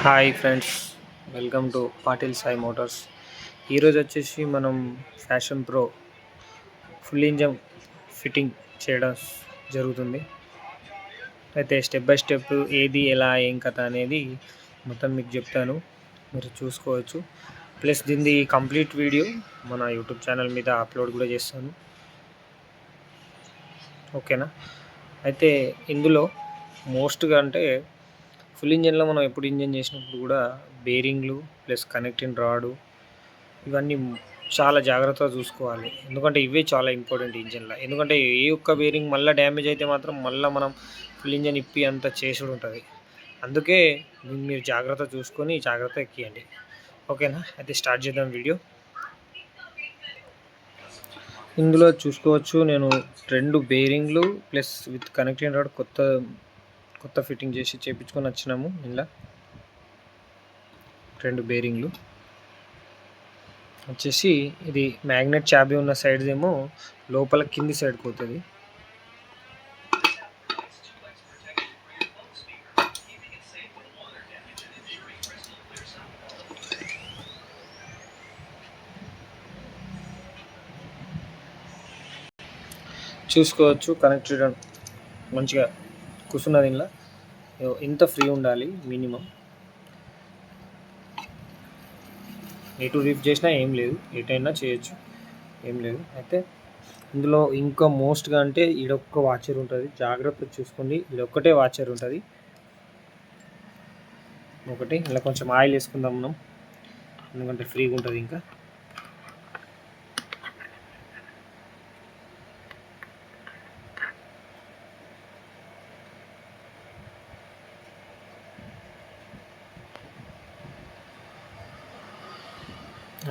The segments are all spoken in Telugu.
Hi friends, welcome to Patil Sai Motors. ఈరోజు వచ్చేసి మనం fashion pro full engine fitting చేయడం జరుగుతుంది. అయితే స్టెప్ బై స్టెప్ ఏది ఎలా ఏం కథ అనేది మొత్తం మీకు చెప్తాను, మీరు చూసుకోవచ్చు. ప్లస్ దీన్ని కంప్లీట్ వీడియో మన యూట్యూబ్ ఛానల్ మీద అప్లోడ్ కూడా చేస్తాను, ఓకేనా. అయితే ఇందులో మోస్ట్గా అంటే ఫుల్ ఇంజన్లో మనం ఎప్పుడు ఇంజన్ చేసినప్పుడు కూడా బేరింగ్లు ప్లస్ కనెక్టింగ్ రాడు ఇవన్నీ చాలా జాగ్రత్తగా చూసుకోవాలి. ఎందుకంటే ఇవే చాలా ఇంపార్టెంట్ ఇంజన్లో. ఎందుకంటే ఏ ఒక్క బేరింగ్ మళ్ళీ డ్యామేజ్ అయితే మాత్రం మళ్ళీ మనం ఫుల్ ఇంజన్ ఇప్పి అంత చేసుడు ఉంటుంది. అందుకే మీరు జాగ్రత్త చూసుకొని జాగ్రత్త ఎక్కియండి, ఓకేనా. అయితే స్టార్ట్ చేద్దాం వీడియో. ఇందులో చూసుకోవచ్చు, నేను 2 బేరింగ్లు ప్లస్ విత్ కనెక్టింగ్ రాడ్ కొత్త ఫిట్టింగ్ చేసి చేయించుకొని వచ్చినాము. ఇలా 2 బేరింగ్లు వచ్చేసి ఇది మ్యాగ్నెట్ చాబీ ఉన్న సైడ్ ఏమో లోపల కింది సైడ్ పోతుంది. చూసుకోవచ్చు, కనెక్టెడ్ మంచిగా కూర్చున్నది. ఇలా ఇంత ఫ్రీ ఉండాలి మినిమం. ఎటు రిఫ్ చేసినా ఏం లేదు, ఎటైనా చేయొచ్చు, ఏం లేదు. అయితే ఇందులో ఇంకా మోస్ట్గా అంటే ఈడొక్క వాచర్ ఉంటుంది, జాగ్రత్త చూసుకోండి. ఈడొక్కటే వాచర్ ఉంటుంది ఒకటి. ఇలా కొంచెం ఆయిల్ వేసుకుందాం మనం, ఎందుకంటే ఫ్రీగా ఉంటుంది. ఇంకా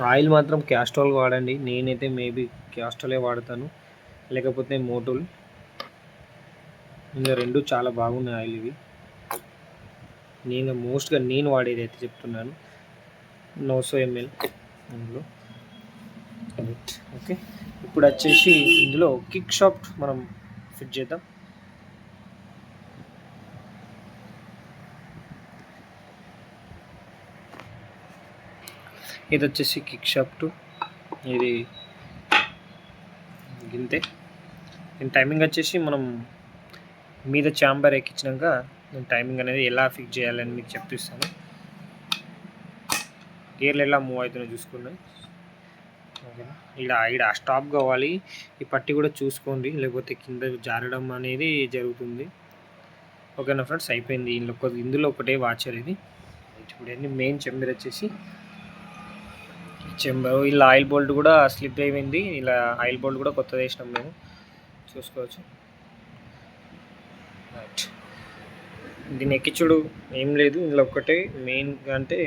ఆయిల్ మాత్రం క్యాస్ట్రాల్ వాడండి. నేనైతే మేబీ క్యాస్ట్రాలే వాడతాను, లేకపోతే మోటోల్. ఇంకా 2 చాలా బాగున్నాయి ఆయిల్ ఇవి. మోస్ట్గా నేను వాడేది అయితే చెప్తున్నాను, 900 ml అందులో. ఓకే, ఇప్పుడు వచ్చేసి ఇందులో కిక్ షాఫ్ట్ మనం ఫిట్ చేద్దాం. ఇది వచ్చేసి కిక్ షాఫ్ట్, ఇది గింతే. దీని టైమింగ్ వచ్చేసి మనం మీద ఛాంబర్ ఎక్కించినాక నేను టైమింగ్ అనేది ఎలా ఫిక్స్ చేయాలని మీకు చెప్పిస్తాను. గేర్లు ఎలా మూవ్ అవుతున్నాయో చూసుకున్నాయి, ఓకేనా. ఈడ స్టాప్ కావాలి, ఈ పట్టి కూడా చూసుకోండి, లేకపోతే కింద జారడం అనేది జరుగుతుంది, ఓకేనా ఫ్రెండ్స్. అయిపోయింది. ఇందులో ఒకటే వాచర్ ఇది. ఇప్పుడు మెయిన్ చెంబర్ వచ్చేసి ఇలా ఆయిల్ బోల్ట్ కూడా స్లిప్ అయిపోయింది. ఇలా ఆయిల్ బోల్ట్ కూడా కొత్తది వేసినాం మేము, చూసుకోవచ్చు. రైట్, దీన్ని ఎక్కించుడు ఏం లేదు. ఇందులో ఒక్కటే మెయిన్గా అంటే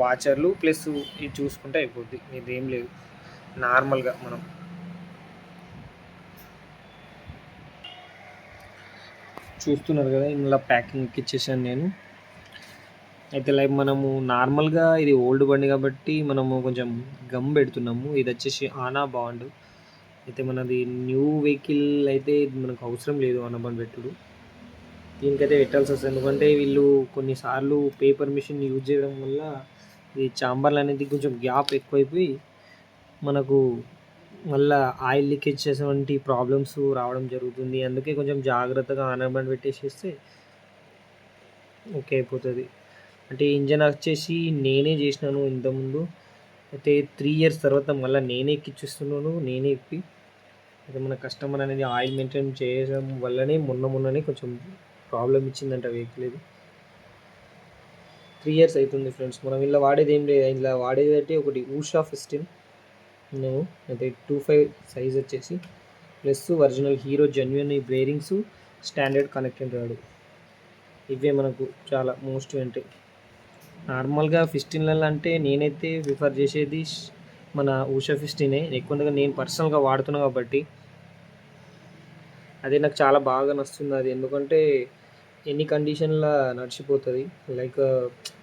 వాచర్లు ప్లస్ ఇది చూసుకుంటే అయిపోద్ది. ఇది ఏం లేదు, నార్మల్గా మనం చూస్తున్నారు కదా. ఇందులో ప్యాకింగ్ ఎక్కిచ్చేసాను నేను. అయితే లైక్ మనము నార్మల్గా ఇది ఓల్డ్ బండి కాబట్టి మనము కొంచెం గమ్ పెడుతున్నాము. ఇది వచ్చేసి ఆనా బాండ్. అయితే మనది న్యూ వెహికల్ అయితే మనకు అవసరం లేదు ఆనా బాండ్ పెట్టుడు. దీనికైతే పెట్టాల్సి వస్తుంది, ఎందుకంటే వీళ్ళు కొన్నిసార్లు పేపర్ మిషన్ యూజ్ చేయడం వల్ల ఈ చాంబర్లు అనేది కొంచెం గ్యాప్ ఎక్కువైపోయి మనకు మళ్ళీ ఆయిల్ లీకేజ్ చేసేటువంటి ప్రాబ్లమ్స్ రావడం జరుగుతుంది. అందుకే కొంచెం జాగ్రత్తగా ఆనా బాండ్ పెట్టేసేస్తే ఓకే అయిపోతుంది. అంటే ఇంజన్ వచ్చేసి నేనే చేసినాను ఇంతకుముందు. అయితే 3 years తర్వాత మళ్ళీ నేనే ఎక్కిచ్చిస్తున్నాను, నేనే ఇప్పి. అయితే మన కస్టమర్ అనేది ఆయిల్ మెయింటైన్ చేయడం వల్లనే మొన్ననే కొంచెం ప్రాబ్లం ఇచ్చిందంట వెహికల్. ఇది 3 years అవుతుంది ఫ్రెండ్స్. మనం ఇలా వాడేది ఏం లేదు. ఇలా వాడేది అంటే ఒకటి ఉషా 15 నేను అయితే 25 సైజ్ వచ్చేసి, plus original hero genuine bearings, standard connecting రాడు. ఇవే మనకు చాలా మోస్ట్ అంటే నార్మల్గా 15లలో అంటే నేనైతే ప్రిఫర్ చేసేది మన ఉషా 15 ఎక్కువగా నేను పర్సనల్గా వాడుతున్నాను కాబట్టి అదే నాకు చాలా బాగా నచ్చుతుంది. అది ఎందుకంటే ఎన్ని కండిషన్లో నడిచిపోతుంది. లైక్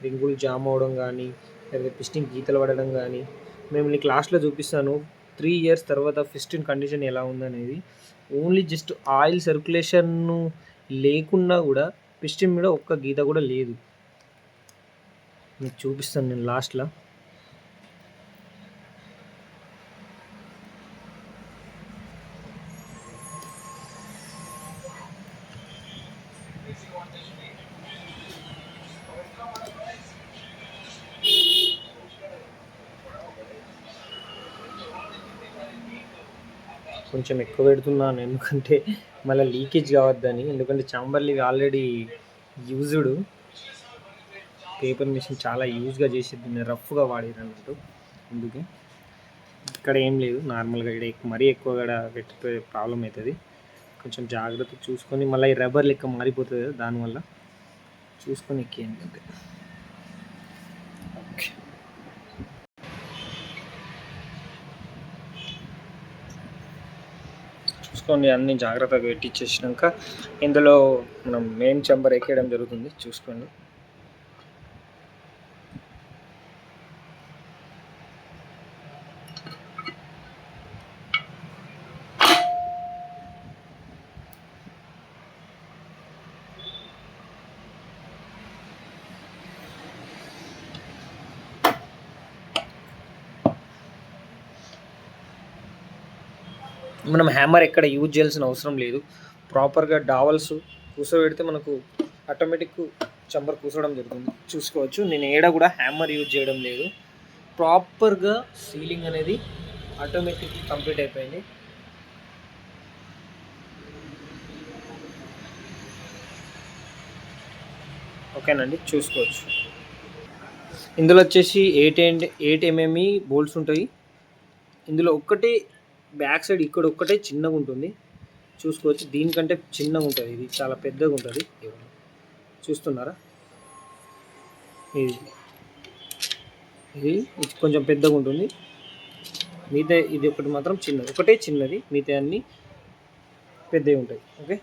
రింగులు జామ్ అవ్వడం కానీ, లేదా పిస్టిన్ గీతలు పడడం కానీ. మేము క్లాస్లో చూపిస్తాను 3 years తర్వాత పిస్టిన్ కండిషన్ ఎలా ఉందనేది. ఓన్లీ జస్ట్ ఆయిల్ సర్క్యులేషన్ లేకున్నా కూడా పిస్టిన్ మీద ఒక్క గీత కూడా లేదు. మీకు చూపిస్తాను నేను లాస్ట్లో. కొంచెం ఎక్కువ పెడుతున్నాను ఎందుకంటే మళ్ళీ లీకేజ్ కావద్దని. ఎందుకంటే చాంబర్లు ఇవి ఆల్రెడీ యూజ్డ్, పేపర్ మిషన్ చాలా యూజ్గా చేసి దీన్ని రఫ్గా వాడారు అన్నట్టు. అందుకే ఇక్కడ ఏం లేదు, నార్మల్గా ఇక్కడ మరీ ఎక్కువగా పెట్టిపోయే ప్రాబ్లం అవుతుంది. కొంచెం జాగ్రత్త చూసుకొని, మళ్ళీ ఈ రబ్బర్ లెక్క మారిపోతుంది కదా, దానివల్ల చూసుకొని ఎక్కేయండి అంతే. ఓకే, చూసుకోండి. అన్ని జాగ్రత్తగా పెట్టించేసినాక ఇందులో మనం మెయిన్ చెంబర్ ఎక్కేయడం జరుగుతుంది. చూసుకోండి. మనం హ్యామర్ ఎక్కడ యూజ్ చేయాల్సిన అవసరం లేదు. ప్రాపర్గా డావల్స్ కూసోబెడితే మనకు ఆటోమేటిక్ చంబర్ కూసోవడం జరుగుతుంది. చూసుకోవచ్చు, నేను ఏడ కూడా హ్యామర్ యూజ్ చేయడం లేదు. ప్రాపర్గా సీలింగ్ అనేది ఆటోమేటిక్ కంప్లీట్ అయిపోయింది. ఓకేనండి, చూసుకోవచ్చు. ఇందులో వచ్చేసి 8 mm బోల్ట్స్ ఉంటాయి. ఇందులో ఒక్కటే బ్యాక్ సైడ్ ఇక్కడ ఒక్కటే చిన్నగా ఉంటుంది. చూసుకోవచ్చు, దీనికంటే చిన్నగా ఉంటుంది. ఇది చాలా పెద్దగా ఉంటుంది. చూస్తున్నారా, ఇది కొంచెం పెద్దగా ఉంటుంది. మిగతా ఇది ఒకటి మాత్రం చిన్నది, ఒకటే చిన్నది, మిగతా అన్నీ పెద్దవి ఉంటాయి. ఓకే.